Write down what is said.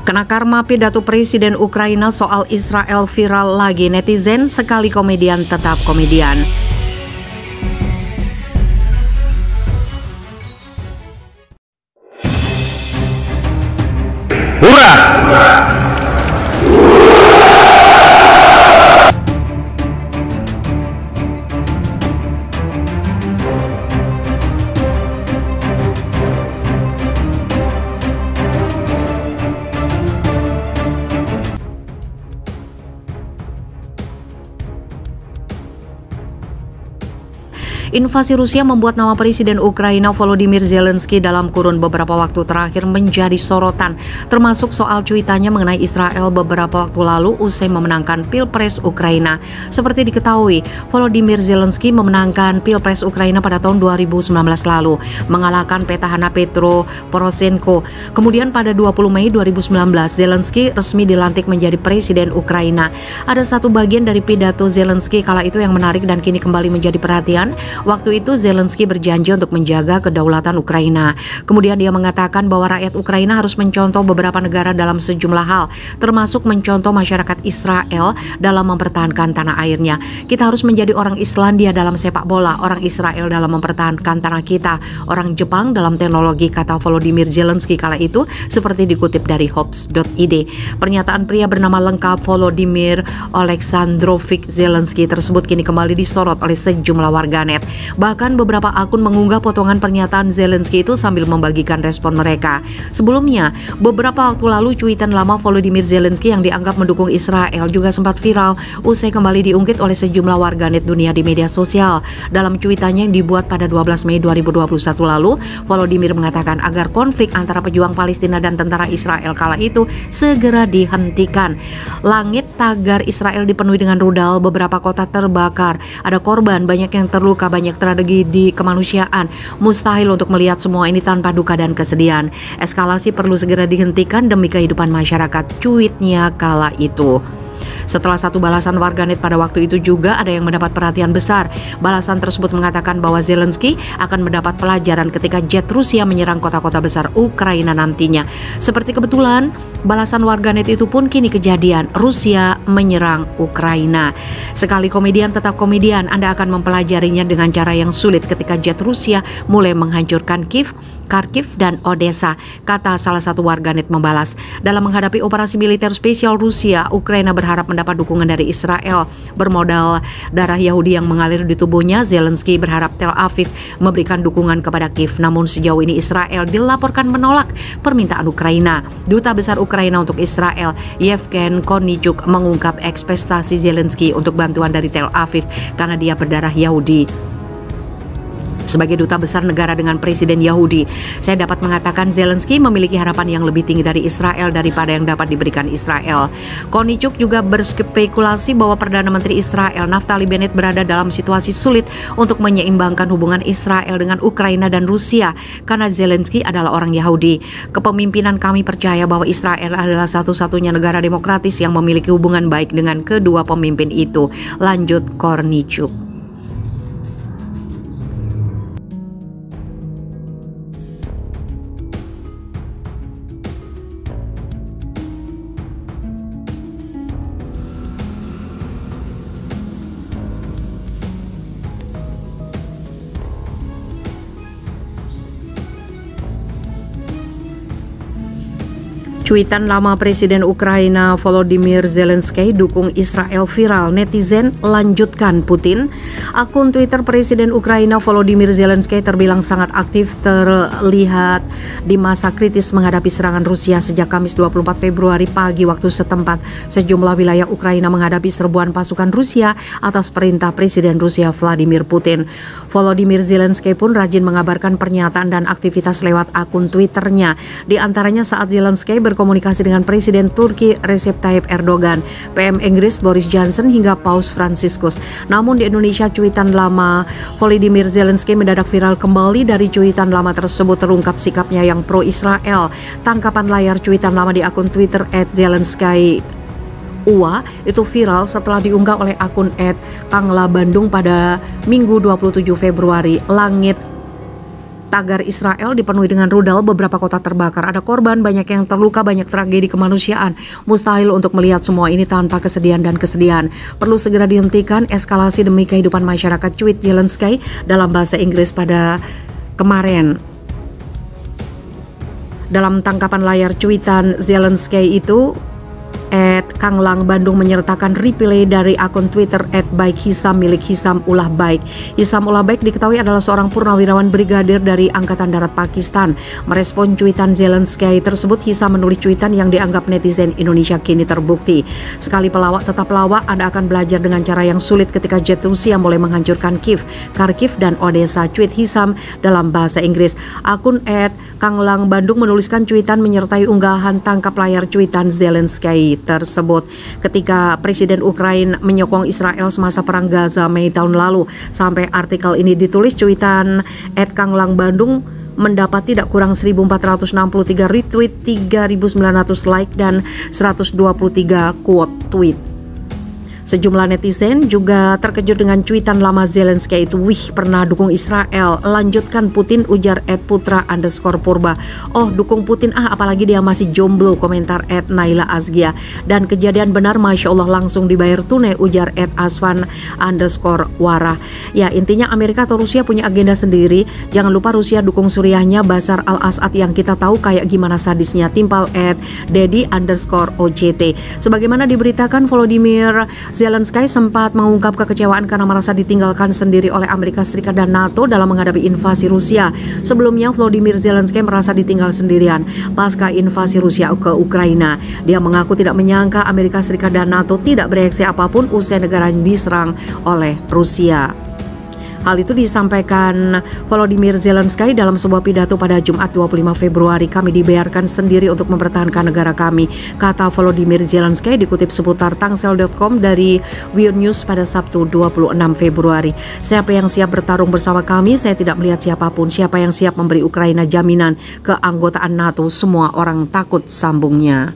Kena karma pidato Presiden Ukraina soal Israel viral lagi, netizen sekali komedian tetap komedian. Hurrah! Invasi Rusia membuat nama Presiden Ukraina Volodymyr Zelensky dalam kurun beberapa waktu terakhir menjadi sorotan, termasuk soal cuitannya mengenai Israel beberapa waktu lalu usai memenangkan Pilpres Ukraina. Seperti diketahui, Volodymyr Zelensky memenangkan Pilpres Ukraina pada tahun 2019 lalu, mengalahkan petahana Petro Poroshenko. Kemudian pada 20 Mei 2019, Zelensky resmi dilantik menjadi Presiden Ukraina. Ada satu bagian dari pidato Zelensky kala itu yang menarik dan kini kembali menjadi perhatian. Waktu itu Zelensky berjanji untuk menjaga kedaulatan Ukraina. Kemudian dia mengatakan bahwa rakyat Ukraina harus mencontoh beberapa negara dalam sejumlah hal, termasuk mencontoh masyarakat Israel dalam mempertahankan tanah airnya. Kita harus menjadi orang Islandia dalam sepak bola, orang Israel dalam mempertahankan tanah kita, orang Jepang dalam teknologi, kata Volodymyr Zelensky kala itu, seperti dikutip dari Hops.id. Pernyataan pria bernama lengkap Volodymyr Oleksandrovich Zelensky tersebut kini kembali disorot oleh sejumlah warganet. Bahkan beberapa akun mengunggah potongan pernyataan Zelensky itu sambil membagikan respon mereka. Sebelumnya, beberapa waktu lalu cuitan lama Volodymyr Zelensky yang dianggap mendukung Israel juga sempat viral usai kembali diungkit oleh sejumlah warganet dunia di media sosial. Dalam cuitannya yang dibuat pada 12 Mei 2021 lalu, Volodymyr mengatakan agar konflik antara pejuang Palestina dan tentara Israel kala itu segera dihentikan. Langit tagar Israel dipenuhi dengan rudal, beberapa kota terbakar, ada korban, banyak yang terluka, banyak tragedi kemanusiaan. Mustahil untuk melihat semua ini tanpa duka dan kesedihan. Eskalasi perlu segera dihentikan demi kehidupan masyarakat, cuitnya kala itu. Setelah satu balasan warganet pada waktu itu juga ada yang mendapat perhatian besar. Balasan tersebut mengatakan bahwa Zelensky akan mendapat pelajaran ketika jet Rusia menyerang kota-kota besar Ukraina nantinya. Seperti kebetulan, balasan warganet itu pun kini kejadian. Rusia menyerang Ukraina. Sekali komedian tetap komedian, Anda akan mempelajarinya dengan cara yang sulit ketika jet Rusia mulai menghancurkan Kiev, Kharkiv, dan Odessa, kata salah satu warganet membalas. Dalam menghadapi operasi militer spesial Rusia, Ukraina berharap mendapat dukungan dari Israel. Bermodal darah Yahudi yang mengalir di tubuhnya, Zelensky berharap Tel Aviv memberikan dukungan kepada Kiev. Namun sejauh ini Israel dilaporkan menolak permintaan Ukraina. Duta Besar Ukraina untuk Israel, Yevgen Kornichuk, mengungkap ekspektasi Zelensky untuk bantuan dari Tel Aviv karena dia berdarah Yahudi. Sebagai duta besar negara dengan presiden Yahudi, saya dapat mengatakan Zelensky memiliki harapan yang lebih tinggi dari Israel daripada yang dapat diberikan Israel. Kornichuk juga berspekulasi bahwa Perdana Menteri Israel Naftali Bennett berada dalam situasi sulit untuk menyeimbangkan hubungan Israel dengan Ukraina dan Rusia karena Zelensky adalah orang Yahudi. Kepemimpinan kami percaya bahwa Israel adalah satu-satunya negara demokratis yang memiliki hubungan baik dengan kedua pemimpin itu, lanjut Kornichuk. Cuitan lama Presiden Ukraina Volodymyr Zelensky dukung Israel viral, netizen lanjutkan Putin. Akun Twitter Presiden Ukraina Volodymyr Zelensky terbilang sangat aktif, terlihat di masa kritis menghadapi serangan Rusia sejak Kamis 24 Februari pagi waktu setempat. Sejumlah wilayah Ukraina menghadapi serbuan pasukan Rusia atas perintah Presiden Rusia Vladimir Putin. Volodymyr Zelensky pun rajin mengabarkan pernyataan dan aktivitas lewat akun Twitternya. Di antaranya saat Zelensky berkomunikasi dengan Presiden Turki Recep Tayyip Erdogan, PM Inggris Boris Johnson hingga Paus Franciscus. Namun di Indonesia cuitan lama Volodymyr Zelensky mendadak viral kembali. Dari cuitan lama tersebut terungkap sikapnya yang pro-Israel. Tangkapan layar cuitan lama di akun Twitter @Zelensky UA itu viral setelah diunggah oleh akun @Kangla Bandung pada Minggu 27 Februari. Langit Tagar Israel dipenuhi dengan rudal, beberapa kota terbakar, ada korban, banyak yang terluka, banyak tragedi kemanusiaan. Mustahil untuk melihat semua ini tanpa kesedihan dan kesedihan. Perlu segera dihentikan eskalasi demi kehidupan masyarakat, tweet Zelensky dalam bahasa Inggris pada kemarin. Dalam tangkapan layar cuitan Zelensky itu, @Kanglang Bandung menyertakan replay dari akun Twitter @baikhisam milik Hisam Ullah Baik. Hisam Ullah Baik diketahui adalah seorang purnawirawan brigadir dari Angkatan Darat Pakistan. Merespon cuitan Zelensky tersebut, Hisam menulis cuitan yang dianggap netizen Indonesia kini terbukti. Sekali pelawak tetap pelawak, Anda akan belajar dengan cara yang sulit ketika jet Rusia mulai menghancurkan Kiev, Kharkiv, dan Odessa, tweet Hisam dalam bahasa Inggris. Akun @Kanglang Bandung menuliskan cuitan menyertai unggahan tangkap layar cuitan Zelensky tersebut ketika Presiden Ukraina menyokong Israel semasa perang Gaza Mei tahun lalu. Sampai artikel ini ditulis, cuitan @Kanglang Bandung mendapat tidak kurang 1.463 retweet, 3.900 like, dan 123 quote tweet. Sejumlah netizen juga terkejut dengan cuitan lama Zelensky itu. Wih, pernah dukung Israel, lanjutkan Putin, ujar @putra_purba. Oh, dukung Putin apalagi dia masih jomblo, komentar @Naila Azgia. Dan kejadian benar, Masya Allah, langsung dibayar tunai, ujar @Asvan_Wara. Ya, intinya Amerika atau Rusia punya agenda sendiri. Jangan lupa Rusia dukung Suriahnya Bashar al-Assad yang kita tahu kayak gimana sadisnya, timpal @Dedi_OCT. Sebagaimana diberitakan, Volodymyr Zelensky sempat mengungkap kekecewaan karena merasa ditinggalkan sendiri oleh Amerika Serikat dan NATO dalam menghadapi invasi Rusia. Sebelumnya, Volodymyr Zelensky merasa ditinggal sendirian pasca invasi Rusia ke Ukraina. Dia mengaku tidak menyangka Amerika Serikat dan NATO tidak bereaksi apapun usai negaranya diserang oleh Rusia. Hal itu disampaikan Volodymyr Zelensky dalam sebuah pidato pada Jumat 25 Februari. Kami dibiarkan sendiri untuk mempertahankan negara kami, kata Volodymyr Zelensky, dikutip seputar tangsel.com dari WION News pada Sabtu 26 Februari. Siapa yang siap bertarung bersama kami? Saya tidak melihat siapapun. Siapa yang siap memberi Ukraina jaminan keanggotaan NATO? Semua orang takut, sambungnya.